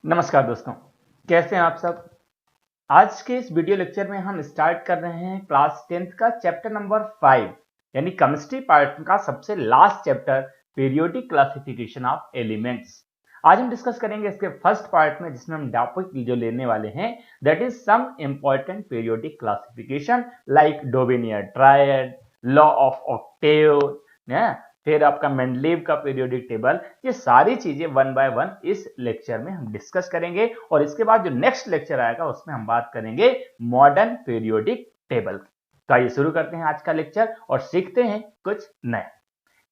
नमस्कार दोस्तों, कैसे हैं आप सब। आज के इस वीडियो लेक्चर में हम स्टार्ट कर रहे हैं क्लास 10th का चैप्टर नंबर 5 यानी केमिस्ट्री पार्ट का सबसे last chapter periodic classification of elements. आज हम डिस्कस करेंगे इसके फर्स्ट पार्ट में, जिसमें हम टॉपिक जो लेने वाले हैं that is some important periodic classification like Dobereiner triad, law of octave, फिर आपका मेंडलीव का पीरियोडिक टेबल। ये सारी चीजें वन बाय वन इस लेक्चर में हम डिस्कस करेंगे और इसके बाद जो नेक्स्ट लेक्चर आएगा उसमें हम बात करेंगे मॉडर्न पीरियोडिक टेबल। तो आइए शुरू करते हैं आज का लेक्चर और सीखते हैं कुछ नया।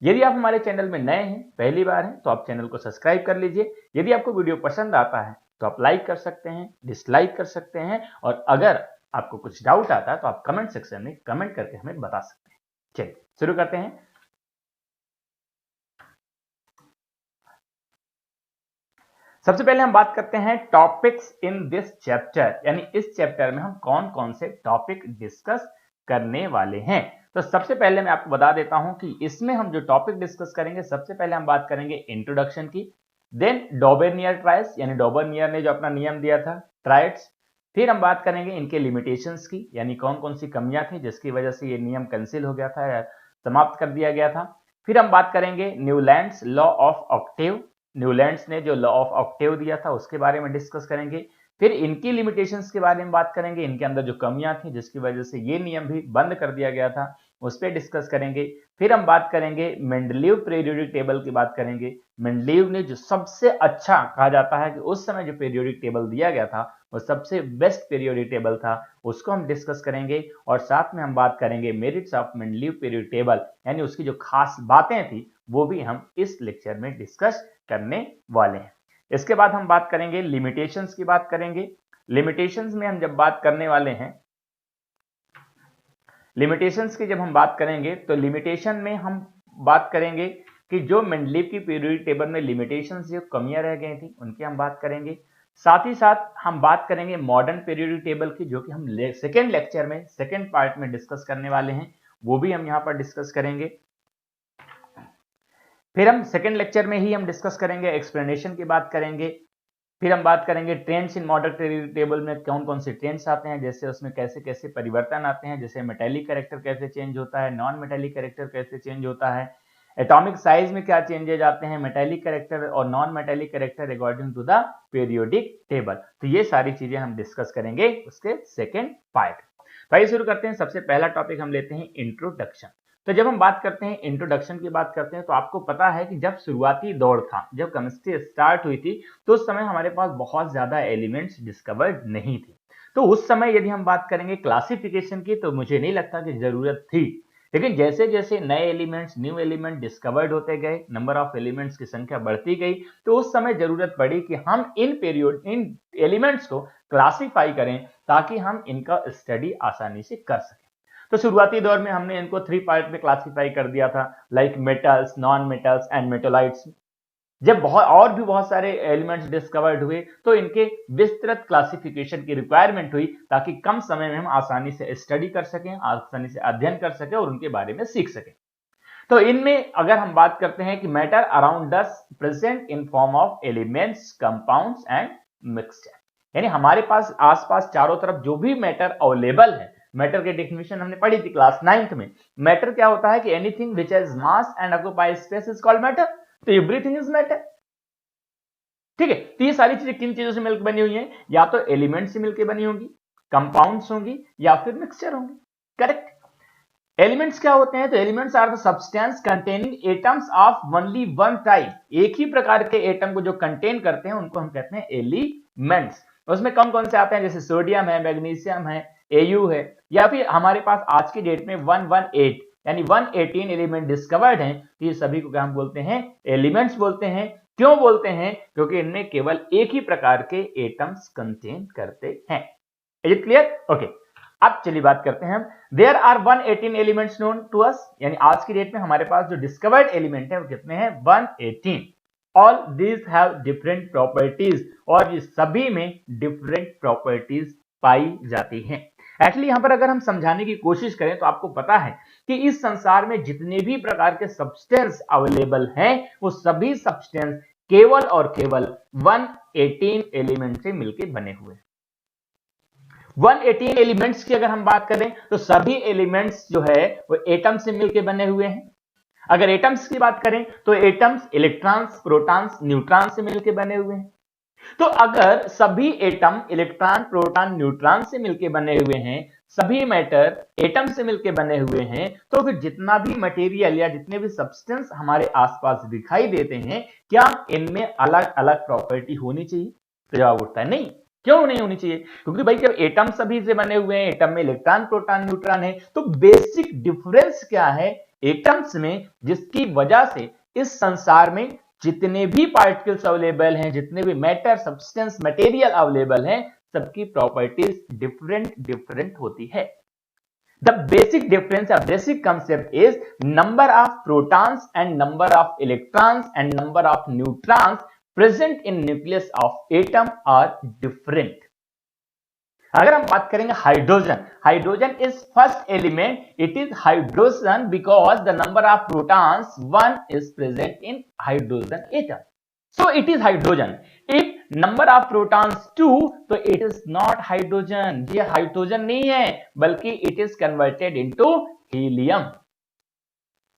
यदि आप हमारे चैनल में नए हैं, पहली बार हैं, तो आप चैनल को सब्सक्राइब कर लीजिए। यदि आपको वीडियो पसंद आता है तो आप लाइक कर सकते हैं, डिसलाइक कर सकते हैं, और अगर आपको कुछ डाउट आता है तो आप कमेंट सेक्शन में कमेंट करके हमें बता सकते हैं। चलिए शुरू करते हैं। सबसे पहले हम बात करते हैं टॉपिक्स इन दिस चैप्टर, यानी इस चैप्टर में हम कौन कौन से टॉपिक डिस्कस करने वाले हैं। तो सबसे पहले मैं आपको बता देता हूं कि इसमें हम जो टॉपिक डिस्कस करेंगे, सबसे पहले हम बात करेंगे इंट्रोडक्शन की, देन डॉबेनियर ट्रायड्स यानी डॉबेनियर ने जो अपना नियम दिया था ट्रायड्स, फिर हम बात करेंगे इनके लिमिटेशंस की, यानी कौन कौन सी कमियां थी जिसकी वजह से ये नियम कैंसिल हो गया था या समाप्त कर दिया गया था। फिर हम बात करेंगे Newlands law of Octave, Newlands ने जो लॉ ऑफ ऑक्टेव दिया था उसके बारे में डिस्कस करेंगे। फिर इनकी लिमिटेशंस के बारे में बात करेंगे, इनके अंदर जो कमियां थी जिसकी वजह से ये नियम भी बंद कर दिया गया था, उस पर डिस्कस करेंगे। फिर हम बात करेंगे मेंडलीव पीरियोडिक टेबल की बात करेंगे। मेंडलीव ने जो सबसे अच्छा कहा जाता है कि उस समय जो पीरियोडिक टेबल दिया गया था वो सबसे बेस्ट पीरियोडिक टेबल था, उसको हम डिस्कस करेंगे। और साथ में हम बात करेंगे merits of Mendeleev periodic table, यानी उसकी जो खास बातें थी वो भी हम इस लेक्चर में डिस्कस करने वाले हैं। इसके बाद हम बात करेंगे लिमिटेशंस की बात करेंगे। लिमिटेशंस में हम जब बात करने वाले हैं, लिमिटेशंस की जब हम बात करेंगे तो लिमिटेशन में हम बात करेंगे कि जो मेंडलीव की पीरियोडिक टेबल में लिमिटेशंस जो कमियां रह गई थी उनकी हम बात करेंगे। साथ ही साथ हम बात करेंगे मॉडर्न पीरियोडिक टेबल की, जो कि हम सेकेंड लेक्चर में सेकेंड पार्ट में डिस्कस करने वाले हैं, वो भी हम यहां पर डिस्कस करेंगे। फिर हम सेकेंड लेक्चर में ही हम डिस्कस करेंगे एक्सप्लेनेशन की बात करेंगे। फिर हम बात करेंगे trends in modern periodic table में कौन कौन से ट्रेंड्स आते हैं, जैसे उसमें कैसे कैसे परिवर्तन आते हैं, जैसे मेटेलिक कैरेक्टर कैसे चेंज होता है, नॉन मेटेलिक कैरेक्टर कैसे चेंज होता है, एटॉमिक साइज में क्या चेंजेज आते हैं, मेटेलिक कैरेक्टर और non metallic character according to the periodic table. तो ये सारी चीजें हम डिस्कस करेंगे उसके सेकेंड पार्ट। तो आइए शुरू करते हैं। सबसे पहला टॉपिक हम लेते हैं इंट्रोडक्शन। तो जब हम बात करते हैं इंट्रोडक्शन की बात करते हैं तो आपको पता है कि जब शुरुआती दौर था, जब केमिस्ट्री स्टार्ट हुई थी, तो उस समय हमारे पास बहुत ज्यादा एलिमेंट्स डिस्कवर्ड नहीं थे। तो उस समय यदि हम बात करेंगे क्लासिफिकेशन की तो मुझे नहीं लगता कि जरूरत थी। लेकिन जैसे जैसे नए एलिमेंट्स, न्यू एलिमेंट डिस्कवर्ड होते गए, नंबर ऑफ एलिमेंट्स की संख्या बढ़ती गई, तो उस समय जरूरत पड़ी कि हम इन एलिमेंट्स को क्लासिफाई करें ताकि हम इनका स्टडी आसानी से कर सकें। तो शुरुआती दौर में हमने इनको 3 पार्ट में क्लासिफाई कर दिया था, like metals, non metals and मेटोलाइट्स। जब बहुत सारे एलिमेंट्स डिस्कवर्ड हुए तो इनके विस्तृत क्लासिफिकेशन की रिक्वायरमेंट हुई, ताकि कम समय में हम आसानी से स्टडी कर सकें, आसानी से अध्ययन कर सकें और उनके बारे में सीख सकें। तो इनमें अगर हम बात करते हैं कि matter around us present in form of elements, compounds and mixture, यानी हमारे पास आसपास चारों तरफ जो भी मैटर अवेलेबल है। मैटर की डेफिनेशन हमने पढ़ी थी क्लास 9th में। मैटर क्या होता है कि anything which has mass and occupy space is called matter. तो एवरीथिंग इज मैटर, ठीक है। तो ये सारी चीजें किन चीजों से मिलकर बनी हुई हैं? या तो एलिमेंट से मिलकर बनी होंगी, कंपाउंड्स होंगी, या फिर मिक्सचर होंगी। करेक्ट। एलिमेंट्स क्या होते हैं? तो elements are the substance containing atoms of only one type. एक ही प्रकार के एटम को जो कंटेन करते हैं उनको हम कहते हैं एलिमेंट्स। उसमें कौन कौन से आते हैं? जैसे सोडियम है, मैग्नीशियम है, एयू है, या फिर हमारे पास आज की डेट में 118 यानी 118 एलिमेंट डिस्कवर्ड हैं। तो ये सभी को क्या हम बोलते हैं? एलिमेंट्स बोलते हैं। क्यों बोलते हैं? क्योंकि इनमें केवल एक ही प्रकार के एटम्स कंटेन करते हैं। Is it clear? ओके। अब चलिए बात करते हैं हम। There are 118 elements known to us, यानी आज की डेट में हमारे पास जो डिस्कवर्ड एलिमेंट है वो कितने हैं? 118। All these have different properties, और ये सभी में डिफरेंट प्रॉपर्टीज पाई जाती हैं। एक्चुअली यहां पर अगर हम समझाने की कोशिश करें तो आपको पता है कि इस संसार में जितने भी प्रकार के सब्सटेंस अवेलेबल हैं वो सभी सब्सटेंस केवल और केवल 118 एलिमेंट से मिलकर बने हुए। 118 एलिमेंट्स की अगर हम बात करें तो सभी एलिमेंट्स जो है वो एटम से मिलकर बने हुए हैं। अगर एटम्स की बात करें तो एटम्स इलेक्ट्रॉन्स, प्रोटॉन्स, न्यूट्रॉन से मिलकर बने हुए हैं। तो अगर सभी एटम इलेक्ट्रॉन, प्रोटॉन, न्यूट्रॉन से मिलकर बने हुए हैं, सभी मैटर एटम से मिलकर बने हुए हैं, तो फिर जितना भी मटेरियल या जितने भी सब्सटेंस हमारे आसपास दिखाई देते हैं, क्या इनमें अलग अलग प्रॉपर्टी होनी चाहिए? तो जवाब उठता है नहीं। क्यों नहीं होनी चाहिए? क्योंकि भाई जब एटम सभी से बने हुए हैं, एटम में इलेक्ट्रॉन, प्रोटॉन, न्यूट्रॉन है, तो बेसिक डिफरेंस क्या है एटम्स में, जिसकी वजह से इस संसार में जितने भी पार्टिकल्स अवेलेबल हैं, जितने भी मैटर, सब्सटेंस, मटेरियल अवेलेबल हैं, सबकी प्रॉपर्टीज डिफरेंट डिफरेंट होती है। The basic difference, a basic concept is number of protons and number of electrons and number of neutrons present in nucleus of atom are different. अगर हम बात करेंगे hydrogen, hydrogen is first element, it is hydrogen because the number of protons 1 is present in hydrogen atom, so it is hydrogen. If number of protons 2, तो it is not hydrogen, ये hydrogen नहीं है, बल्कि it is converted into helium.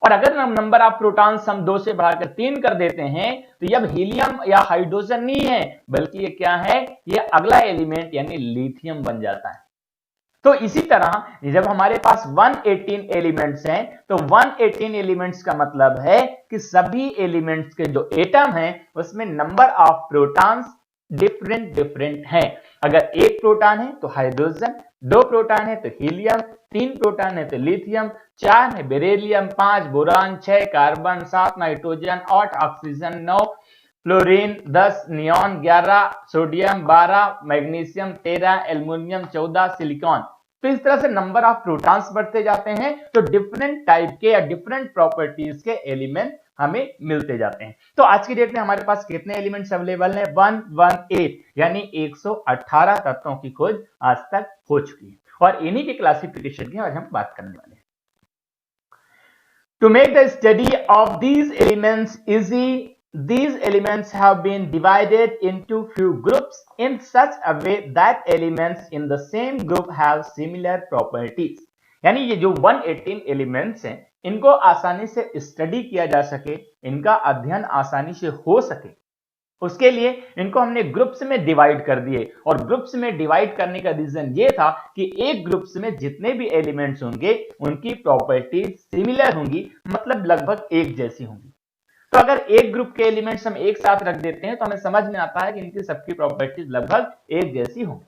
और अगर हम number of protons हम 2 से बढ़ाकर 3 कर देते हैं, तो ये अब हीलियम या हाइड्रोजन नहीं है, बल्कि ये क्या है, ये अगला एलिमेंट यानी लिथियम बन जाता है। तो इसी तरह जब हमारे पास 118 एलिमेंट्स हैं, तो 118 एलिमेंट्स का मतलब है कि सभी एलिमेंट्स के जो एटम हैं उसमें number of protons different different हैं। अगर 1 प्रोटॉन है तो हाइड्रोजन, 2 प्रोटॉन है तो हीलियम, 3 प्रोटॉन है तो लिथियम, 4 है beryllium, 5 boron, 6 carbon, 7 nitrogen, 8 oxygen, 9 fluorine, 10 neon, 11 sodium, 12 magnesium, 13 aluminium, 14 silicon. तो इस तरह से नंबर ऑफ प्रोटॉन्स बढ़ते जाते हैं, तो डिफरेंट टाइप के या डिफरेंट प्रॉपर्टीज के एलिमेंट हमें मिलते जाते हैं। तो आज की डेट में हमारे पास कितने एलिमेंट्स अवेलेबल हैं? 118, यानी 118 तत्वों की खोज आज तक हो चुकी है, और इन्हीं के क्लासिफिकेशन की आज हम बात करने वाले हैं। To make the study of these elements easy, these elements have been divided into few groups in such a way that elements in the same group have similar properties. यानी ये जो 118 एलिमेंट्स हैं, इनको आसानी से स्टडी किया जा सके, इनका अध्ययन आसानी से हो सके, उसके लिए इनको हमने ग्रुप्स में डिवाइड कर दिए। और ग्रुप्स में डिवाइड करने का रीजन ये था कि एक ग्रुप्स में जितने भी एलिमेंट्स होंगे उनकी प्रॉपर्टीज सिमिलर होंगी, मतलब लगभग एक जैसी होंगी। तो अगर एक ग्रुप के एलिमेंट्स हम एक साथ रख देते हैं तो हमें समझ में आता है कि इनकी सबकी प्रॉपर्टीज लगभग एक जैसी होंगी।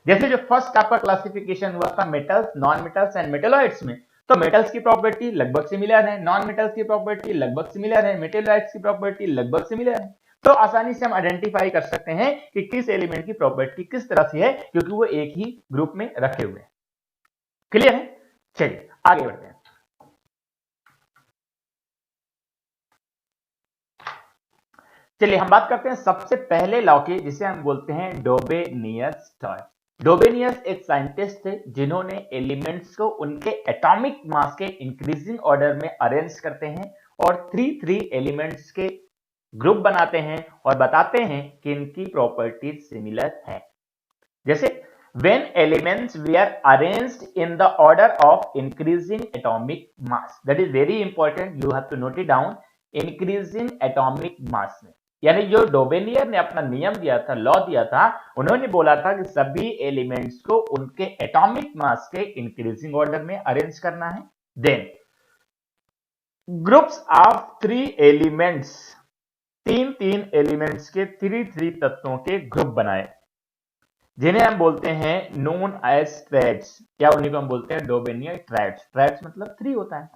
जैसे जो फर्स्ट आपका क्लासिफिकेशन हुआ था metals, non metals and metalloids में, तो मेटल्स की प्रॉपर्टी लगभग सिमिलर है, नॉन मेटल्स की प्रॉपर्टी लगभग सिमिलर है, मेटेलॉइड्स की प्रॉपर्टी लगभग सिमिलर है। तो आसानी से हम आइडेंटिफाई कर सकते हैं कि किस एलिमेंट की प्रॉपर्टी किस तरह से है, क्योंकि वो एक ही ग्रुप में रखे हुए हैं। क्लियर है? चलिए आगे बढ़ते हैं। चलिए हम बात करते हैं सबसे पहले लॉ की, जिसे हम बोलते हैं डोबेनियस लॉ। डोबेनियस एक साइंटिस्ट थे जिन्होंने एलिमेंट्स को उनके एटॉमिक मास के इंक्रीजिंग ऑर्डर में अरेंज करते हैं और 3 एलिमेंट्स के ग्रुप बनाते हैं और बताते हैं कि इनकी प्रॉपर्टीज सिमिलर है। जैसे when elements were arranged in the order of increasing atomic mass, that is very important, you have to note it down, increasing atomic mass में, यानी जो डोबेनियर ने अपना नियम दिया था, लॉ दिया था, उन्होंने बोला था कि सभी एलिमेंट्स को उनके एटॉमिक मास के इंक्रीजिंग ऑर्डर में अरेंज करना है। Then groups of 3 elements, 3 elements के 3 तत्वों के ग्रुप बनाए, जिन्हें हम बोलते हैं नोन एज ट्रैड्स, या उन्हीं को हम बोलते हैं डोबेनियर ट्रैड्स। ट्रैड्स मतलब 3 होता है।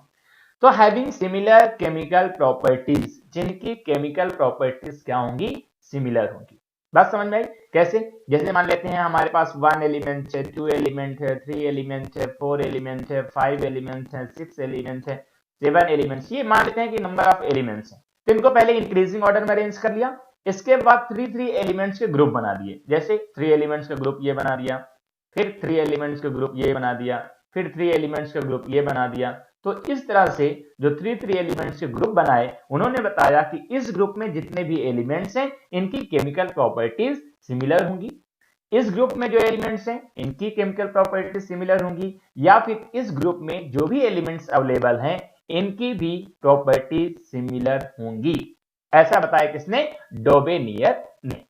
तो हैविंग सिमिलर केमिकल प्रॉपर्टीज, जिनकी केमिकल प्रॉपर्टीज क्या होंगी? सिमिलर होंगी। बात समझ में आई? कैसे? जैसे मान लेते हैं हमारे पास 1 एलिमेंट है, 2 एलिमेंट है, 3 एलिमेंट है, 4 एलिमेंट है, 5 एलिमेंट है, 6 एलिमेंट है, 7 एलिमेंट्स, ये मान लेते हैं कि नंबर ऑफ एलिमेंट्स है। तो इनको पहले इंक्रीजिंग ऑर्डर में अरेंज कर लिया, इसके बाद 3 एलिमेंट्स के ग्रुप बना दिए। जैसे 3 एलिमेंट्स का ग्रुप ये बना दिया, फिर 3 एलिमेंट्स का ग्रुप ये बना दिया, फिर 3 एलिमेंट्स का ग्रुप ये बना दिया, तो इस तरह से जो 3 एलिमेंट्स के ग्रुप बनाए, उन्होंने बताया कि इस ग्रुप में जितने भी एलिमेंट्स हैं इनकी केमिकल प्रॉपर्टीज सिमिलर होंगी, इस ग्रुप में जो एलिमेंट्स हैं इनकी केमिकल प्रॉपर्टीज सिमिलर होंगी, या फिर इस ग्रुप में जो भी एलिमेंट्स अवेलेबल हैं इनकी भी प्रॉपर्टीज सिमिलर होंगी। ऐसा बताया किसने? डोबेनियर ने।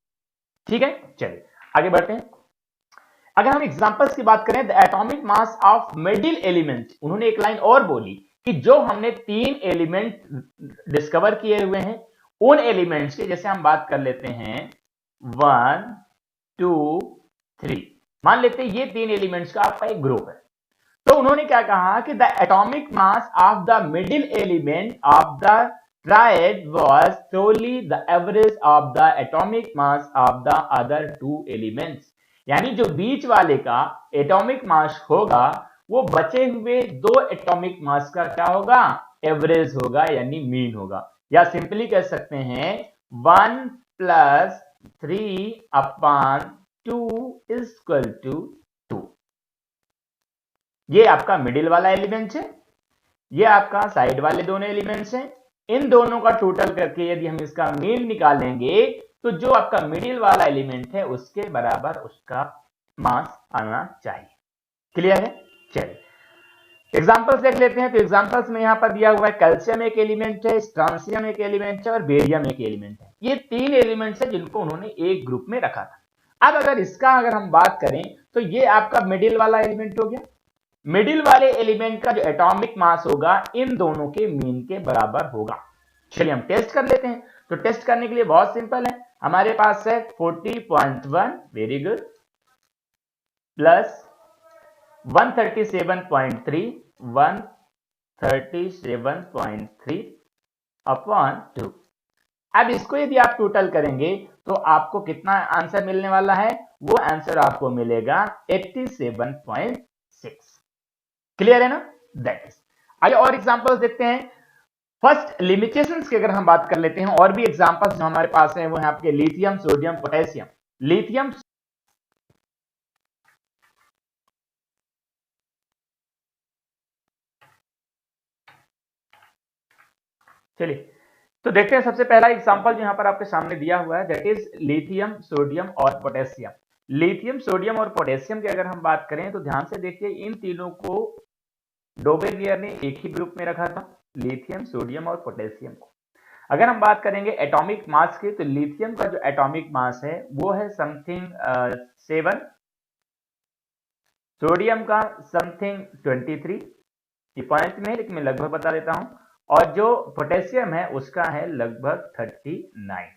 ठीक है, चलिए आगे बढ़ते हैं। अगर हम एग्जांपल्स की बात करें, the atomic mass of middle element, उन्होंने एक लाइन और बोली कि जो हमने 3 एलिमेंट डिस्कवर किए हुए हैं उन एलिमेंट्स के, जैसे हम बात कर लेते हैं 1 2 3, मान लेते हैं ये 3 एलिमेंट्स का आपका एक ग्रुप है। तो उन्होंने क्या कहा कि the atomic mass of the middle element of the triad was solely the average of the atomic mass of the other 2 elements। यानी जो बीच वाले का एटॉमिक मास होगा वो बचे हुए 2 एटॉमिक मास का क्या होगा? एवरेज होगा, यानी मीन होगा। या सिंपली कह सकते हैं 1 + 3/2 = 2। ये आपका मिडिल वाला एलिमेंट है, ये आपका साइड वाले दोनों एलिमेंट्स हैं। इन दोनों का टोटल करके यदि हम इसका मीन निकालेंगे तो जो आपका मिडिल वाला एलिमेंट है उसके बराबर उसका मास आना चाहिए। क्लियर है? चलिए एग्जांपल्स देख लेते हैं। तो एग्जांपल्स में यहां पर दिया हुआ है कैल्शियम एक एलिमेंट है, स्ट्रांसियम एक एलिमेंट है और बेरियम एक एलिमेंट है। ये 3 एलिमेंट्स है जिनको उन्होंने एक ग्रुप में रखा था। अब अगर हम बात करें तो ये आपका मिडिल वाला एलिमेंट हो गया। मिडिल वाले एलिमेंट का जो एटॉमिक मास होगा इन दोनों के मीन के बराबर होगा। चलिए हम टेस्ट कर लेते हैं। तो टेस्ट करने के लिए बहुत सिंपल है, हमारे पास है 40.1, वेरी गुड, प्लस 137.3, 137.3 अपॉन 2। अब इसको यदि आप टोटल करेंगे तो आपको कितना आंसर मिलने वाला है? वो आंसर आपको मिलेगा 87.6। क्लियर है ना? That is. आगे और एग्जांपल्स देखते हैं। फर्स्ट लिमिटेशंस की अगर हम बात कर लेते हैं, और भी एग्जांपल्स जो हमारे पास हैं वो है आपके लिथियम, सोडियम, पोटेशियम। लिथियम चलिए तो देखते हैं सबसे पहला एग्जांपल जो यहां पर आपके सामने दिया हुआ है, दैट इज लिथियम, सोडियम और पोटेशियम। लिथियम, सोडियम और पोटेशियम की अगर हम बात करें तो ध्यान से देखिए इन तीनों को डोबेनियर ने एक ही ग्रुप में रखा था, लिथियम, सोडियम और पोटेशियम को। अगर हम बात करेंगे एटॉमिक मास की तो लिथियम का जो एटॉमिक मास है वो है समथिंग 7, सोडियम का समथिंग 23, ये पॉइंट में है लेकिन मैं लगभग बता देता हूं, और जो पोटेशियम है उसका है लगभग 39।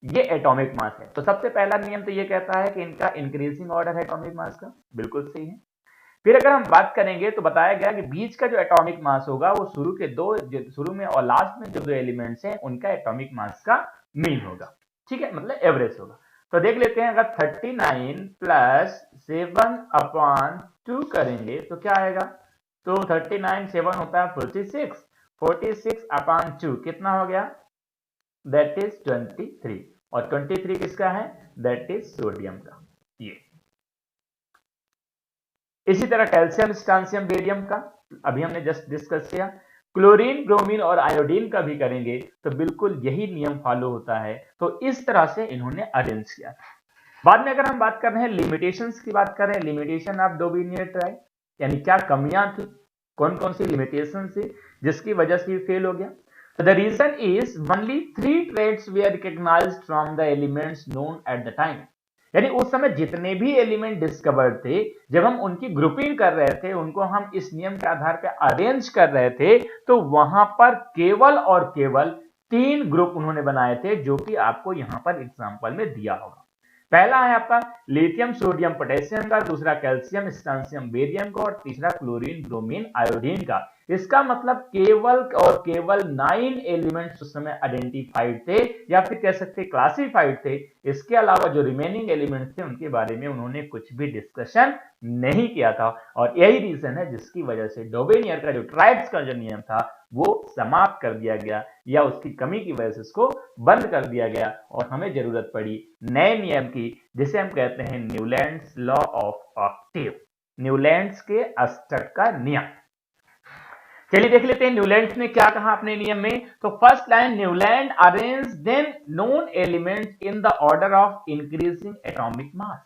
ये एटॉमिक मास है। तो सबसे पहला नियम तो ये कहता है कि इनका इंक्रीजिंग ऑर्डर है एटॉमिक मास का, बिल्कुल सही है। फिर अगर हम बात करेंगे तो बताया गया कि बीच का जो एटॉमिक मास होगा वो शुरू में और लास्ट में जो 2 एलिमेंट्स हैं उनका एटॉमिक मास का मीन होगा। ठीक है, मतलब एवरेज होगा। तो देख लेते हैं, अगर 39 + 7/2 करेंगे तो क्या आएगा? तो 39 7 होता है 46, 46/2 कितना हो गया? दैट इज 23, और 23 किसका है? दैट इज सोडियम का। ये इसी तरह कैल्शियम, स्ट्रांसियम, बेरियम का अभी हमने जस्ट डिस्कस किया। क्लोरीन, ब्रोमीन और आयोडीन का भी करेंगे तो बिल्कुल यही नियम फॉलो होता है। तो इस तरह से इन्होंने अरेंज किया। बाद में अगर हम बात कर रहे हैं लिमिटेशंस की बात कर रहे हैं, लिमिटेशन ऑफ डोबेनियर ट्राई, यानी क्या कमियां थी, कौन कौन सी लिमिटेशन थी जिसकी वजह से फेल हो गया। तो the reason is only 3 traits were recognized from the elements known at the time। यानी उस समय जितने भी एलिमेंट डिस्कवर्ड थे, जब हम उनकी ग्रुपिंग कर रहे थे, उनको हम इस नियम के आधार पर अरेंज कर रहे थे, तो वहां पर केवल और केवल 3 ग्रुप उन्होंने बनाए थे, जो कि आपको यहां पर एग्जांपल में दिया होगा। पहला है आपका लिथियम, सोडियम, पोटेशियम का, दूसरा कैल्शियम, स्ट्रांसियम, बेरियम का, और तीसरा क्लोरीन, ब्रोमीन, आयोडीन का। इसका मतलब केवल और केवल 9 एलिमेंट्स उस समय आइडेंटिफाइड थे, या फिर कह सकते क्लासिफाइड थे। इसके अलावा जो रिमेनिंग एलिमेंट्स थे उनके बारे में उन्होंने कुछ भी डिस्कशन नहीं किया था, और यही रीजन है जिसकी वजह से डोबेनियर का जो ट्राइब्स का जो नियम था वो समाप्त कर दिया गया, या उसकी कमी की वजह से इसको बंद कर दिया गया, और हमें जरूरत पड़ी नए नियम की, जिसे हम कहते हैं Newlands law of Octave, Newlands के अष्टक का नियम। चलिए देख लेते हैं न्यूलैंड ने क्या कहा अपने नियम में। तो first line, Newland arrange then known elements in the order of increasing atomic mass.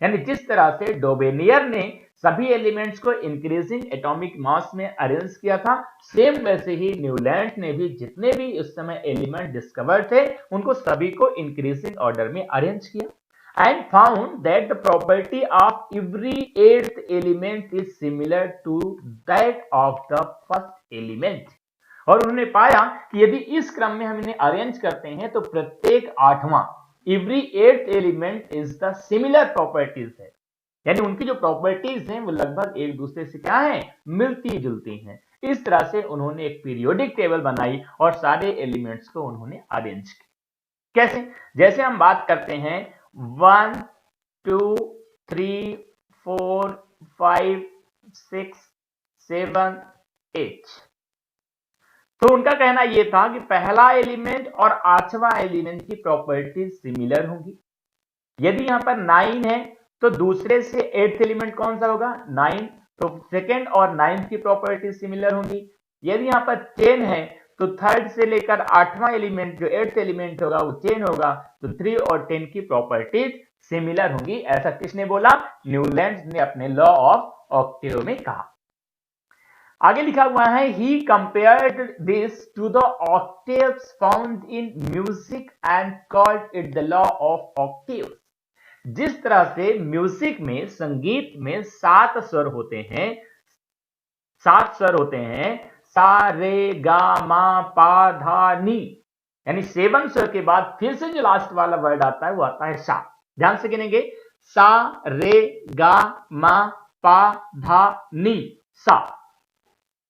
यानी जिस तरह से डोबेनियर ने सभी एलिमेंट्स को इंक्रीजिंग एटॉमिक मास में अरेंज किया था, सेम वैसे ही न्यूलैंड ने भी जितने भी उस समय एलिमेंट डिस्कवर थे उनको सभी को इंक्रीजिंग ऑर्डर में अरेंज किया and found that the property of every eighth element is similar to that of the first element। और उन्होंने पाया कि यदि इस क्रम में हम इन्हें अरेंज करते हैं तो प्रत्येक आठवां every eighth element is the similar properties है, यानी उनकी जो प्रॉपर्टीज हैं वो लगभग एक दूसरे से क्या है, मिलती जुलती हैं। इस तरह से उन्होंने एक पीरियोडिक टेबल बनाई और सारे एलिमेंट्स को उन्होंने अरेंज किया। कैसे? जैसे हम बात करते हैं 1 2 3 4 5 6 7 8, तो उनका कहना यह था कि पहला एलिमेंट और आठवां एलिमेंट की प्रॉपर्टीज सिमिलर होंगी। यदि यहां पर 9 है तो दूसरे से 8th एलिमेंट कौन सा होगा, 9, तो सेकेंड और 9th की प्रॉपर्टीज सिमिलर होंगी। यदि यहां पर 10 है तो थर्ड से लेकर आठवां एलिमेंट जो 8th एलिमेंट होगा वो 10 होगा, तो 3 और 10 की प्रॉपर्टीज सिमिलर होंगी। ऐसा किसने बोला, न्यूलैंड ने अपने लॉ ऑफ ऑक्टेव में कहा। आगे लिखा हुआ है, he compared this to the octaves found in music and called it the law of octaves. जिस तरह से म्यूजिक में, संगीत में 7 स्वर होते हैं, 7 स्वर होते हैं, सा रे गा मा पा धा नी, यानी 7 स्वर के बाद फिर से जो लास्ट वाला वर्ड आता है वो आता है सा। ध्यान से गिनेंगे, सा रे गा मा पा धा नी सा,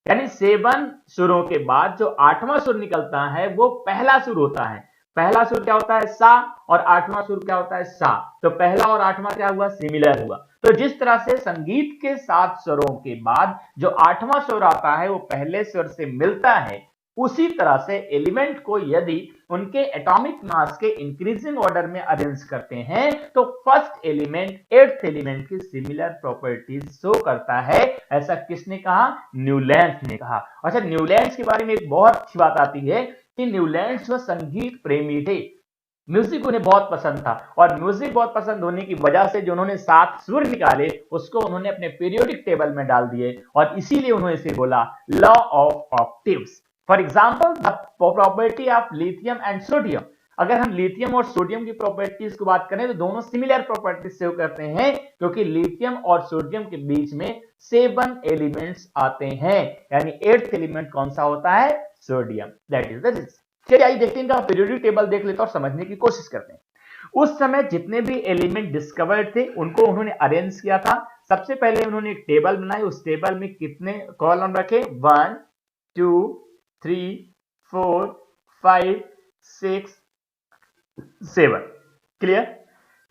यानी 7 सुरों के बाद जो 8वां सुर निकलता है वो पहला सुर होता है। पहला सुर क्या होता है, सा, और 8वां सुर क्या होता है, सा। तो पहला और 8वां क्या हुआ, सिमिलर हुआ। तो जिस तरह से संगीत के 7 स्वरों के बाद जो 8वां स्वर आता है वो पहले स्वर से मिलता है, उसी तरह से एलिमेंट को यदि उनके एटॉमिक मास के इंक्रीजिंग ऑर्डर में अरेंज करते हैं तो फर्स्ट एलिमेंट 8th एलिमेंट की सिमिलर प्रॉपर्टीज शो करता है। ऐसा किसने कहा, न्यूलैंड ने कहा। अच्छा, न्यूलैंड के बारे में एक बहुत अच्छी बात आती है कि न्यूलैंड जो संगीत प्रेमी थे, म्यूजिक उन्हें बहुत पसंद था, और म्यूजिक बहुत पसंद होने की वजह से जो उन्होंने 7 सुर निकाले उसको उन्होंने अपने पीरियोडिक टेबल में डाल दिए, और इसीलिए उन्होंने इसे बोला law of octaves. For example, the property of lithium and sodium. अगर हम लिथियम और सोडियम की प्रॉपर्टीज की बात करें तो दोनों सिमिलर प्रॉपर्टीज शो करते हैं, क्योंकि लिथियम और सोडियम के बीच में 7 एलिमेंट्स आते हैं, यानी 8th एलिमेंट कौन सा होता है, sodium. That is the reason. चलिए आइए देखते हैं इनका पीरियोडिक टेबल देख लेते हैं और समझने की कोशिश करते हैं। उस समय जितने भी एलिमेंट डिस्कवर्ड थे उनको उन्होंने अरेंज किया था। सबसे पहले उन्होंने एक टेबल बनाई, उस टेबल में कितने कॉलम रखे, 1 2 3 4 5 6 7, क्लियर।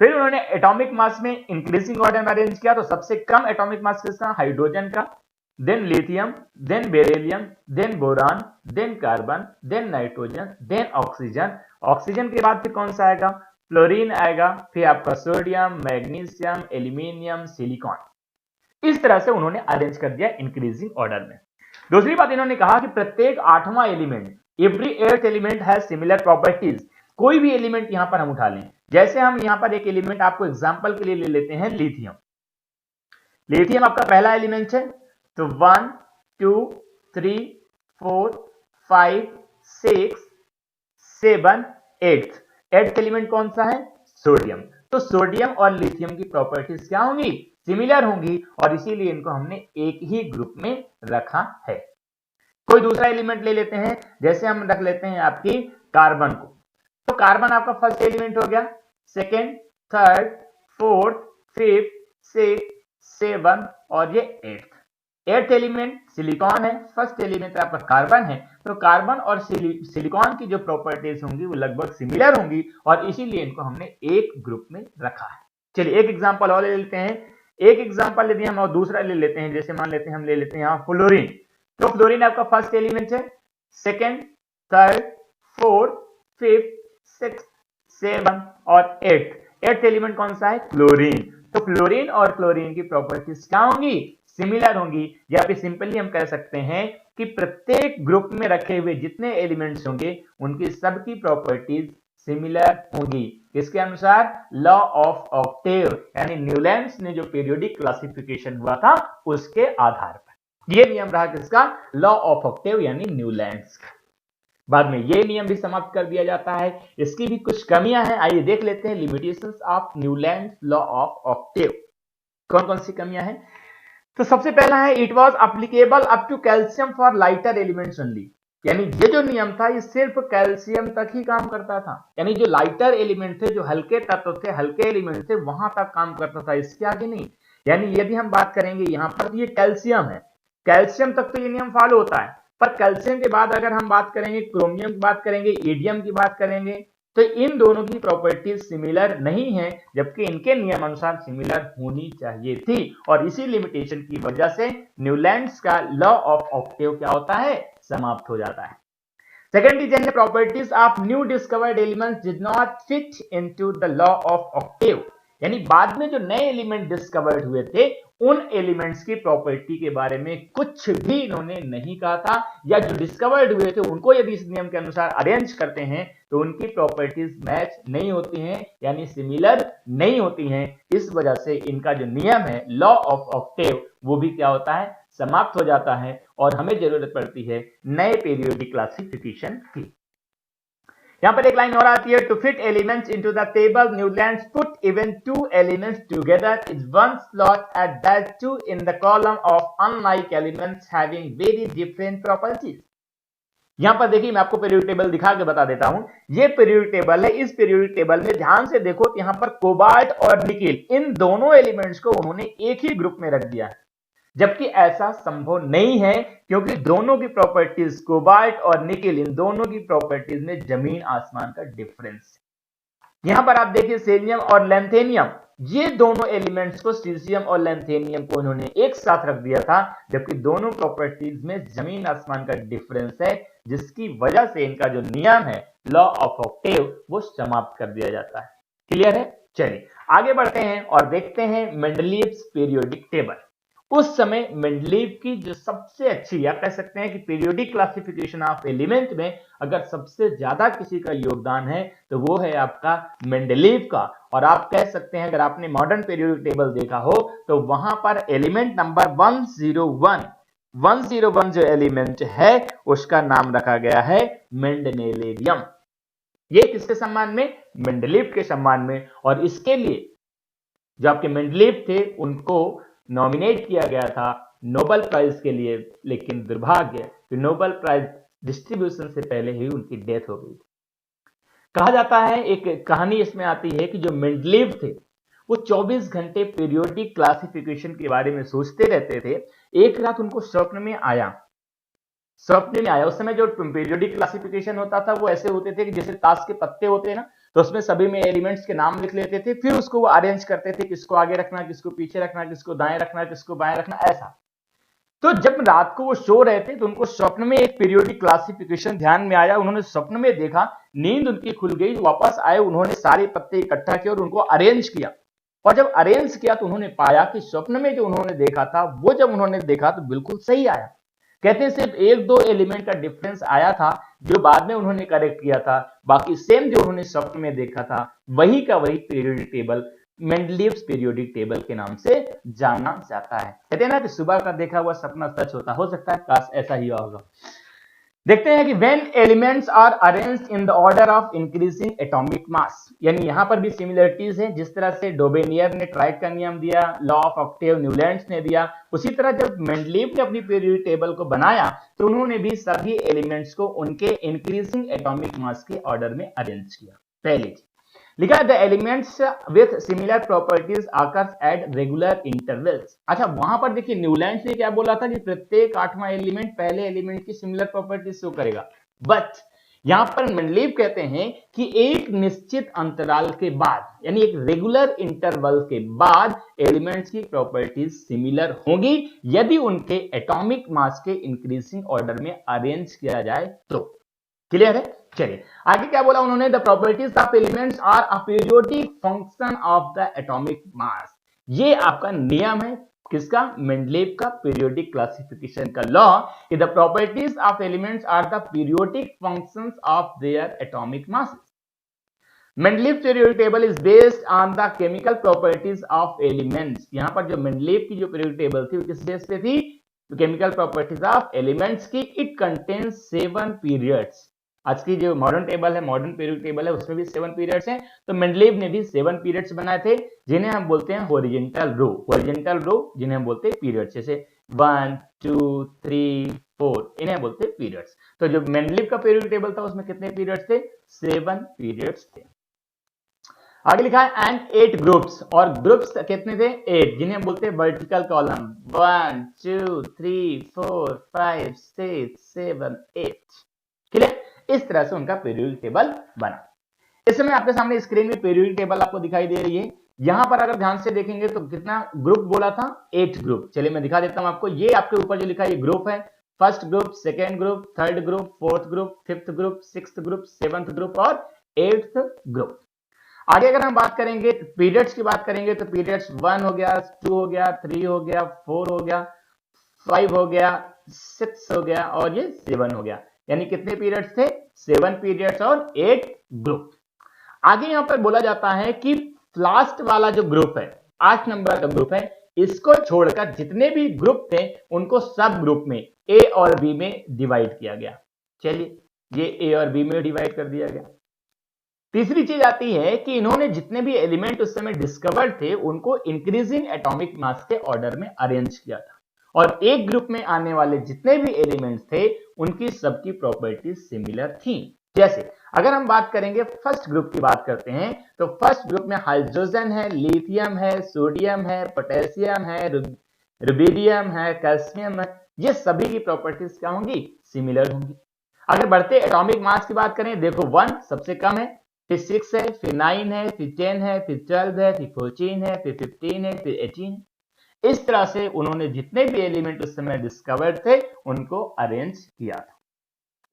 फिर उन्होंने एटॉमिक मास में इंक्रीजिंग ऑर्डर में अरेंज किया, तो सबसे कम एटॉमिक मास किसका, हाइड्रोजन का, then lithium, then beryllium, then boron, then carbon, then nitrogen, then oxygen. Oxygen के बाद फिर कौन सा आएगा, फ्लोरीन आएगा, फिर आपका सोडियम, मैग्नीशियम, एल्यूमिनियम, सिलिकॉन। इस तरह से उन्होंने अरेंज कर दिया इंक्रीजिंग ऑर्डर में। दूसरी बात इन्होंने कहा कि प्रत्येक 8वां element, every 8th element has similar properties. कोई भी एलिमेंट यहां पर हम उठा लें, जैसे हम यहां पर एक एलिमेंट आपको एग्जांपल के लिए ले लेते हैं, लिथियम। लिथियम आपका पहला एलिमेंट है, तो 1 2 3 4 5 6 7 8th एलिमेंट कौन सा है, सोडियम। तो सोडियम और लिथियम की प्रॉपर्टीज क्या होंगी, सिमिलर होंगी, और इसीलिए इनको हमने एक ही ग्रुप में रखा है। कोई दूसरा एलिमेंट ले लेते हैं, जैसे हम रख लेते हैं आपकी कार्बन को। तो कार्बन आपका फर्स्ट एलिमेंट हो गया, second, third, fourth, fifth, six, 7 और ये 8th एलिमेंट सिलिकॉन है, फर्स्ट एलिमेंट आपका कार्बन है। तो कार्बन और सिलिकॉन की जो प्रॉपर्टीज होंगी वो लगभग सिमिलर होंगी, और इसीलिए इनको हमने एक ग्रुप में रखा है। चलिए एक एग्जांपल और ले लेते हैं। एक एग्जांपल यदि हम और दूसरा ले लेते हैं, जैसे मान लेते हैं हम ले लेते हैं यहाँ फ्लोरीन। तो फ्लोरीन आपका फर्स्ट एलिमेंट है, सेकेंड, थर्ड, फोर्थ, फिफ्थ, 6 7 और 8th एलिमेंट कौन सा है, क्लोरीन। तो क्लोरीन और क्लोरीन की प्रॉपर्टीज क्या होंगी, सिमिलर होंगी, या फिर सिंपली हम कह सकते हैं कि प्रत्येक ग्रुप में रखे हुए जितने एलिमेंट्स होंगे उनकी सबकी प्रॉपर्टीज सिमिलर होंगी। किसके अनुसार? लॉ ऑफ ऑक्टेव, यानी न्यूलैंड्स ने जो पीरियोडिक क्लासिफिकेशन हुआ था उसके आधार पर। यह नियम रहा किसका? लॉ ऑफ ऑक्टेव यानी न्यूलैंड्स का। बाद में यह नियम भी समाप्त कर दिया जाता है। इसकी भी कुछ कमियां हैं, आइए देख लेते हैं limitations of Newlands law of octave. कौन कौन सी कमियां हैं? तो सबसे पहला है it was applicable up to calcium for lighter elements only, यानी ये जो नियम था ये सिर्फ कैल्शियम तक ही काम करता था, यानी जो लाइटर एलिमेंट थे, जो हल्के तत्व थे, हल्के एलिमेंट थे, वहां तक काम करता था, इसके आगे नहीं। यानी यदि हम बात करेंगे यहां पर ये कैल्शियम है, कैल्शियम तक तो ये नियम फॉलो होता है, पर कैल्शियम के बाद अगर हम बात करेंगे क्रोमियम की बात करेंगे, एडियम की बात करेंगे, तो इन दोनों की प्रॉपर्टीज सिमिलर नहीं है, जबकि इनके नियम अनुसार सिमिलर होनी चाहिए थी। और इसी लिमिटेशन की वजह से न्यूलैंड्स का लॉ ऑफ ऑक्टेव क्या होता है? समाप्त हो जाता है। Second reason, properties of new discovered elements did not fit into the law of octave, यानी बाद में जो नए एलिमेंट डिस्कवर्ड हुए थे उन एलिमेंट्स की प्रॉपर्टी के बारे में कुछ भी इन्होंने नहीं कहा था, या जो डिस्कवर्ड हुए थे उनको यदि इस नियम के अनुसार अरेंज करते हैं तो उनकी प्रॉपर्टीज मैच नहीं होती हैं, यानी सिमिलर नहीं होती हैं। इस वजह से इनका जो नियम है लॉ ऑफ ऑक्टेव वो भी क्या होता है? समाप्त हो जाता है, और हमें जरूरत पड़ती है नए पीरियोडिक क्लासिफिकेशन की। यहां पर एक लाइन और आती है, to fit elements into the table Newlands put even two elements together is one slot at that too in the column of unlike elements having very different properties. यहां पर देखिए मैं आपको पीरियोडिक टेबल दिखा के बता देता हूं, ये पीरियोडिक टेबल है। इस पीरियोडिक टेबल में ध्यान से देखो, यहां पर कोबाल्ट और निकेल इन दोनों एलिमेंट्स को उन्होंने एक ही ग्रुप में रख दिया है, जबकि ऐसा संभव नहीं है, क्योंकि दोनों की प्रॉपर्टीज, कोबाल्ट और निकेल, इन दोनों की प्रॉपर्टीज में जमीन आसमान का डिफरेंस है। यहां पर आप देखिए सेलियम और लैंथेनियम, ये दोनों एलिमेंट्स को, सीजियम और लैंथेनियम को इन्होंने एक साथ रख दिया था, जबकि दोनों प्रॉपर्टीज में जमीन आसमान का डिफरेंस है, जिसकी वजह से इनका जो नियम है लॉ ऑफ ऑक्टेव वो समाप्त कर दिया जाता है। क्लियर है? चलिए आगे बढ़ते हैं और देखते हैं मेंडलीव्स पीरियोडिक टेबल। उस समय मेंडलीव की जो सबसे अच्छी, या कह सकते हैं कि पीरियोडिक क्लासिफिकेशन ऑफ एलिमेंट में अगर सबसे ज्यादा किसी का योगदान है तो वो है आपका मेंडलीव का। और आप कह सकते हैं अगर आपने मॉडर्न पीरियोडिक टेबल देखा हो तो वहां पर एलिमेंट नंबर 101 जो एलिमेंट है उसका नाम रखा गया है मेंडेलिवियम। ये किसके सम्मान में? मेंडलीव के सम्मान में। और इसके लिए जो आपके मेंडलीव थे उनको नॉमिनेट किया गया था नोबेल प्राइज के लिए, लेकिन दुर्भाग्य कि नोबेल प्राइज डिस्ट्रीब्यूशन से पहले ही उनकी डेथ हो गई थी। कहा जाता है, एक कहानी इसमें आती है कि जो मेंडलीव थे वो 24 घंटे पीरियोडिक क्लासिफिकेशन के बारे में सोचते रहते थे। एक रात उनको स्वप्न में आया, उस समय जो पीरियोडिक क्लासिफिकेशन होता था वो ऐसे होते थे कि जैसे ताश के पत्ते होते हैं ना, तो उसमें सभी में एलिमेंट्स के नाम लिख लेते थे, फिर उसको वो अरेंज करते थे, किसको आगे रखना, किसको पीछे रखना, किसको दाएं रखना, किसको बाएं रखना, ऐसा। तो जब रात को वो सो रहे थे तो उनको स्वप्न में एक पीरियोडिक क्लासिफिकेशन ध्यान में आया। उन्होंने स्वप्न में देखा, नींद उनकी खुल गई, वापस आए, उन्होंने सारे पत्ते इकट्ठा किए और उनको अरेंज किया। और जब अरेंज किया तो उन्होंने पाया कि स्वप्न में जो उन्होंने देखा था वो जब उन्होंने देखा तो बिल्कुल सही आया। कहते हैं सिर्फ एक दो एलिमेंट का डिफरेंस आया था जो बाद में उन्होंने करेक्ट किया था, बाकी सेम जो उन्होंने स्वप्न में देखा था वही का वही periodic table Mendeleev's periodic table के नाम से जाना जाता है। कहते हैं ना कि सुबह का देखा हुआ सपना सच होता, हो सकता है काश ऐसा ही होगा। देखते हैं कि when elements are arranged in the order of increasing atomic mass, यानी यहां पर भी सिमिलरिटीज है। जिस तरह से डोबेनियर ने ट्राइड का नियम दिया, लॉ ऑफ ऑक्टेव न्यूलैंड्स ने दिया, उसी तरह जब मेंडलीव ने अपनी पीरियोडिक टेबल को बनाया तो उन्होंने भी सभी एलिमेंट्स को उनके इंक्रीजिंग एटॉमिक मास के ऑर्डर में अरेंज किया। पहली लिखा the elements with similar properties occurs at regular intervals. अच्छा, वहां पर देखिए न्यूलैंड्स ने क्या बोला था कि प्रत्येक 8वां एलिमेंट पहले एलिमेंट की सिमिलर प्रॉपर्टीज शो करेगा, बट यहां पर मेंडलीव कहते हैं कि एक निश्चित अंतराल के बाद, यानी एक रेगुलर इंटरवल के बाद एलिमेंट्स की प्रॉपर्टीज सिमिलर होंगी यदि उनके एटॉमिक मास के इंक्रीजिंग ऑर्डर में अरेंज किया जाए तो। क्लियर है? चलिए आगे क्या बोला उन्होंने, the properties of elements are a periodic function of the atomic mass. ये आपका नियम है किसका? मेंडलीव का पीरियोडिक क्लासिफिकेशन का लॉ कि the properties of elements are the periodic functions of their atomic masses. Mendeleev periodic table is based on the chemical properties of elements. यहां पर जो मेंडलीव की जो पीरियोडिक टेबल थी वो किस बेस पे थी? केमिकल प्रॉपर्टीज ऑफ एलिमेंट्स की। It contains 7 periods. आज की जो मॉडर्न टेबल है, मॉडर्न पीरियोडिक टेबल है, उसमें भी 7 पीरियड्स हैं। तो मेंडलीव ने भी 7 पीरियड्स बनाए थे, जिन्हें हम बोलते हैं हॉरिजॉन्टल रो। हॉरिजॉन्टल रो जिन्हें हम बोलते हैं पीरियड्स, जैसे 1 2 3 4, इन्हें बोलते हैं पीरियड्स। तो जो मेंडलीव का पीरियोडिक टेबल था उसमें कितने पीरियड्स थे? 7 पीरियड्स थे। आगे लिखा है एंड 8 ग्रुप्स, और ग्रुप्स कितने थे? 8, जिन्हें बोलते हैं वर्टिकल कॉलम। 1 2 3 4 5 6 7 8। क्लियर? इस तरह से उनका पीरियोडिक टेबल बना। इस समय आपके सामने स्क्रीन में पीरियोडिक टेबल आपको दिखाई दे रही है। यहां पर अगर ध्यान से देखेंगे तो कितना ग्रुप बोला था? 8 ग्रुप। चलिए मैं दिखा देता हूं आपको। ये आपके ऊपर जो लिखा है ये ग्रुप है। First group, second group, third group, fourth group, fifth group, sixth group, seventh group और 8th ग्रुप। आगे अगर हम बात करेंगे पीरियड्स की बात करेंगे तो पीरियड्स 1 हो गया, 2 हो गया, 3 हो गया, 4 हो गया, 5 हो गया, 6 हो गया और ये 7 हो गया। यानी कितने पीरियड्स थे? 7 पीरियड्स और 8 ग्रुप। आगे यहां पर बोला जाता है कि लास्ट वाला जो ग्रुप है, 8 नंबर का ग्रुप है, इसको छोड़कर जितने भी ग्रुप थे उनको सब ग्रुप में ए और बी में डिवाइड किया गया। चलिए ये ए और बी में डिवाइड कर दिया गया। तीसरी चीज आती है कि इन्होंने जितने भी एलिमेंट उस समय डिस्कवर्ड थे उनको इंक्रीजिंग एटॉमिक मास के ऑर्डर में अरेंज किया था, और एक ग्रुप में आने वाले जितने भी एलिमेंट्स थे उनकी सबकी प्रॉपर्टीज सिमिलर थी। जैसे अगर हम बात करेंगे फर्स्ट ग्रुप की बात करते हैं तो फर्स्ट ग्रुप में हाइड्रोजन है, लिथियम है, सोडियम है, पोटेशियम है, रुबिडियम है, कैल्शियम है। ये सभी की प्रॉपर्टीज क्या होंगी? सिमिलर होंगी। अगर बढ़ते एटॉमिक मास की बात करें, देखो 1 सबसे कम है, फिर 6 है, फिर 9 है, फिर 10 है, फिर 12 है, फिर 14 है, फिर 15 है, फिर 18 है। इस तरह से उन्होंने जितने भी एलिमेंट उस समय डिस्कवर्ड थे उनको अरेंज किया था।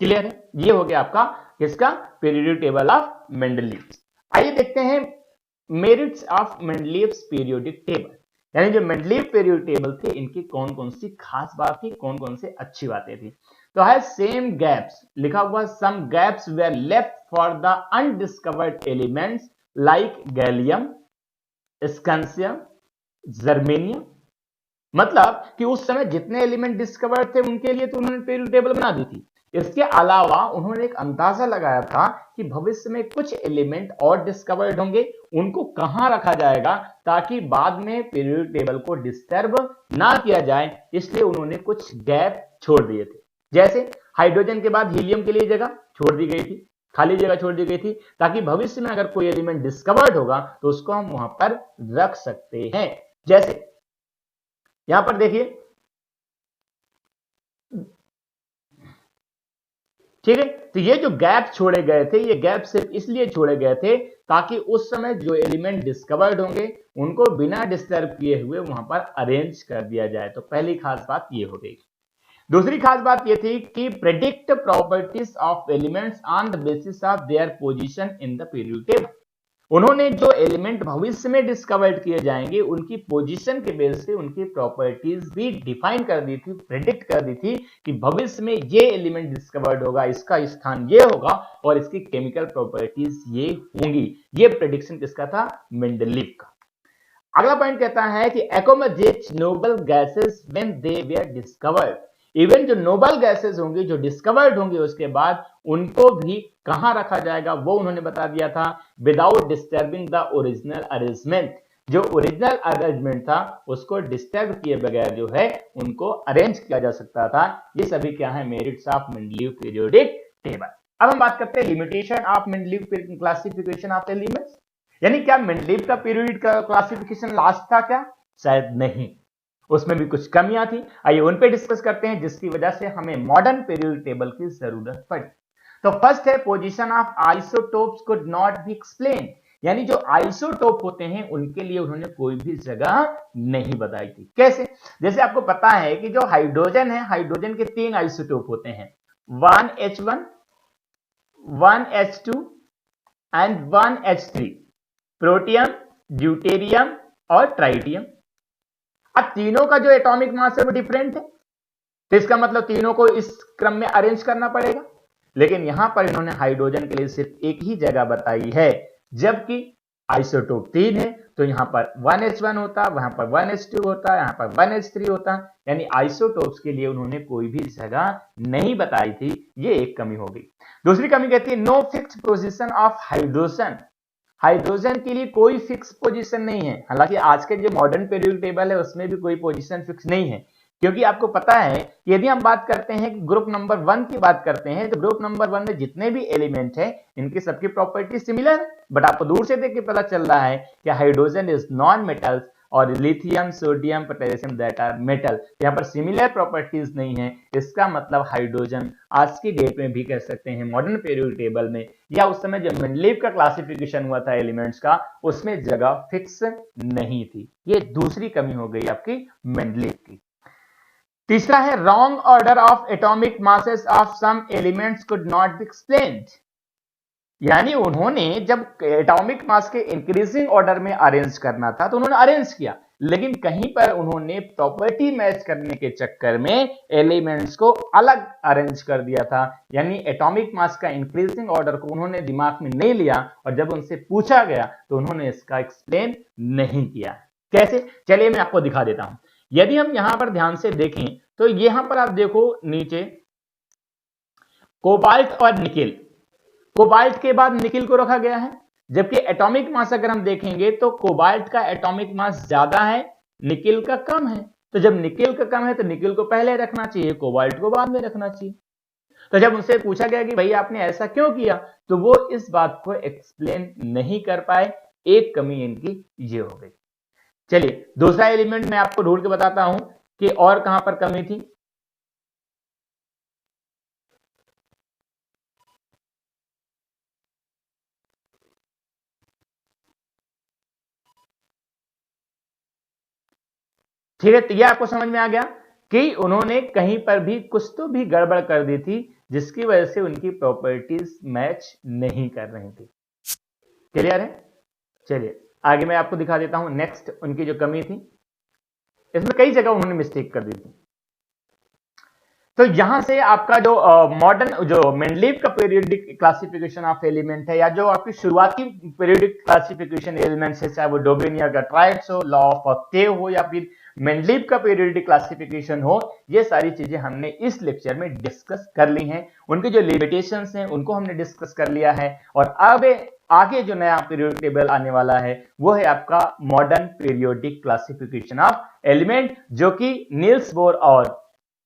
क्लियर है? ये हो गया आपका किसका? Periodic table of Mendeleev. आइए देखते हैं merits of Mendeleev's periodic table. यानी जो मेंडलीव पीरियोडिक टेबल थे इनकी कौन कौन सी खास बात थी, कौन कौन सी अच्छी बातें थी। तो है सेम गैप्स लिखा हुआ, some gaps were left for the undiscovered elements like gallium, scandium, germanium. मतलब कि उस समय जितने एलिमेंट डिस्कवर्ड थे उनके लिए तो उन्होंने पीरियोडिक टेबल बना दी थी। इसके अलावा उन्होंने एक अंदाजा लगाया था कि भविष्य में कुछ एलिमेंट और डिस्कवर्ड होंगे, उनको कहां रखा जाएगा ताकि बाद में पीरियोडिक टेबल को डिस्टर्ब ना किया जाए, इसलिए उन्होंने कुछ गैप छोड़ दिए थे। जैसे हाइड्रोजन के बाद हीलियम के लिए जगह छोड़ दी गई थी, खाली जगह छोड़ दी गई थी, ताकि भविष्य में अगर कोई एलिमेंट डिस्कवर्ड होगा तो उसको हम वहां पर रख सकते हैं। जैसे यहां पर देखिए, ठीक है, तो ये जो गैप छोड़े गए थे, ये गैप सिर्फ इसलिए छोड़े गए थे ताकि उस समय जो एलिमेंट डिस्कवर्ड होंगे उनको बिना डिस्टर्ब किए हुए वहां पर अरेंज कर दिया जाए। तो पहली खास बात ये हो गई। दूसरी खास बात यह थी कि predict properties of elements on the basis of their position in the periodic table. उन्होंने जो एलिमेंट भविष्य में डिस्कवर्ड किए जाएंगे उनकी पोजीशन के बेस से उनकी प्रॉपर्टीज भी डिफाइन कर दी थी, प्रेडिक्ट कर दी थी कि भविष्य में ये एलिमेंट डिस्कवर्ड होगा, इसका स्थान ये होगा और इसकी केमिकल प्रॉपर्टीज ये होंगी। ये प्रेडिक्शन किसका था? मेंडलीव का। अगला पॉइंट कहता है कि accommodate noble gases when they were discovered. Even जो नोबल गैसेस होंगी, जो डिस्कवर्ड होंगी उसके बाद, उनको भी कहां रखा जाएगा वो उन्होंने बता दिया था, without disturbing the original arrangement. जो ओरिजिनल अरेंजमेंट था उसको डिस्टर्ब किए बगैर जो है उनको अरेंज किया जा सकता था। ये सभी क्या है? Merits of Mendeleev periodic table. अब हम बात करते हैं limitation of Mendeleev classification of elements. यानी क्या मेंडलीव का पीरियोडिक क्लासिफिकेशन लास्ट था क्या? शायद नहीं, उसमें भी कुछ कमियां थी। आइए उन पे डिस्कस करते हैं जिसकी वजह से हमें मॉडर्न पीरियोडिक टेबल की जरूरत पड़ी। तो फर्स्ट है position of isotopes could not B explain. यानी जो आइसोटोप होते हैं उनके लिए उन्होंने कोई भी जगह नहीं बताई थी। कैसे? जैसे आपको पता है कि जो हाइड्रोजन है, हाइड्रोजन के 3 आइसोटोप होते हैं, 1H1, 1H2 and 1H3, protium, deuterium और ट्राइटियम। अब तीनों का जो एटॉमिक मास है वो डिफरेंट है, तो इसका मतलब तीनों को इस क्रम में अरेंज करना पड़ेगा। लेकिन यहां पर इन्होंने हाइड्रोजन के लिए सिर्फ एक ही जगह बताई है, जबकि आइसोटोप 3 है, तो यहां पर 1h1 होता, वहां पर 1h2 होता, यहां पर 1h3 होता, यानी आइसोटोप्स के लिए उन्होंने कोई भी जगह नहीं बताई थी। ये एक कमी हो गई। दूसरी कमी कहती है no fixed position of hydrogen. Hydrogen के लिए कोई फिक्स पोजीशन नहीं है। हालांकि आज के जो मॉडर्न पीरियोडिक टेबल है उसमें भी कोई पोजीशन फिक्स नहीं है, क्योंकि आपको पता है कि यदि हम बात करते हैं ग्रुप नंबर 1 की बात करते हैं, तो ग्रुप नंबर 1 में जितने भी एलिमेंट हैं इनकी सबकी प्रॉपर्टी सिमिलर है, बट आपको दूर से देख के पता चल रहा है कि हाइड्रोजन इज नॉन मेटल्स और lithium, sodium, potassium that are metal. यहाँ पर सिमिलर प्रॉपर्टीज नहीं है। इसका मतलब हाइड्रोजन आज की डेट में भी कह सकते हैं मॉडर्न पीरियोडिक टेबल में या उस समय जब मेंडलीव का क्लासिफिकेशन हुआ था एलिमेंट्स का, उसमें जगह फिक्स नहीं थी। ये दूसरी कमी हो गई आपकी मेंडलीव की। तीसरा है wrong order of atomic masses of some elements could not be explained. यानी उन्होंने जब एटॉमिक मास के इंक्रीजिंग ऑर्डर में अरेंज करना था तो उन्होंने अरेंज किया, लेकिन कहीं पर उन्होंने प्रॉपर्टी मैच करने के चक्कर में एलिमेंट्स को अलग अरेंज कर दिया था। यानी एटॉमिक मास का इंक्रीजिंग ऑर्डर को उन्होंने दिमाग में नहीं लिया और जब उनसे पूछा गया तो उन्होंने इसका एक्सप्लेन नहीं किया। कैसे? चलिए मैं आपको दिखा देता हूं। यदि हम यहां पर ध्यान से देखें तो यहां पर आप देखो नीचे कोबाल्ट और निकेल, कोबाल्ट के बाद निकिल को रखा गया है, जबकि एटॉमिक मास अगर हम देखेंगे तो कोबाल्ट का एटॉमिक मास ज्यादा है, निकिल का कम है। तो जब निकिल का कम है तो निकिल को पहले रखना चाहिए, कोबाल्ट को बाद में रखना चाहिए। तो जब उनसे पूछा गया कि भाई आपने ऐसा क्यों किया, तो वो इस बात को एक्सप्लेन नहीं कर पाए। एक कमी इनकी ये हो गई। चलिए दूसरा एलिमेंट मैं आपको ढूंढ के बताता हूं कि और कहां पर कमी थी। ठीक है, तो ये आपको समझ में आ गया कि उन्होंने कहीं पर भी कुछ तो भी गड़बड़ कर दी थी जिसकी वजह से उनकी प्रॉपर्टीज मैच नहीं कर रही थी। क्लियर है? चलिए आगे मैं आपको दिखा देता हूं नेक्स्ट उनकी जो कमी थी। इसमें कई जगह उन्होंने मिस्टेक कर दी थी। तो यहां से आपका जो मॉडर्न जो मेंडलीव का पीरियोडिक क्लासिफिकेशन ऑफ एलिमेंट है या जो आपकी शुरुआती पीरियोडिक क्लासिफिकेशन एलिमेंट्स है, चाहे वो डोबेनिया का ट्राइड्स हो, लॉ ऑफ ऑक्टेव हो या फिर मेंडलीव का पीरियोडिक क्लासिफिकेशन हो, ये सारी चीजें हमने इस लेक्चर में डिस्कस कर ली हैं। उनके जो लिमिटेशंस हैं उनको हमने डिस्कस कर लिया है और अब आगे जो नया पीरियोडिक टेबल आने वाला है वो है आपका modern periodic classification of element, जो कि नील्स बोर और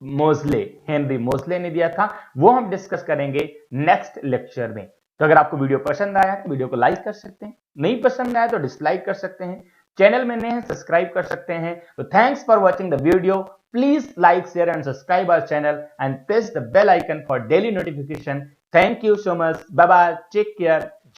मोजले, हेनरी मोजले ने दिया था। वो हम डिस्कस करेंगे नेक्स्ट लेक्चर में। तो अगर आपको वीडियो पसंद आया तो वीडियो को लाइक कर सकते हैं, नहीं पसंद आया तो डिसलाइक कर सकते हैं, चैनल में नए हैं सब्सक्राइब कर सकते हैं। तो thanks for watching the video. Please like, share and subscribe our channel and press the bell icon for daily notification. Thank you so much. Bye bye, take care.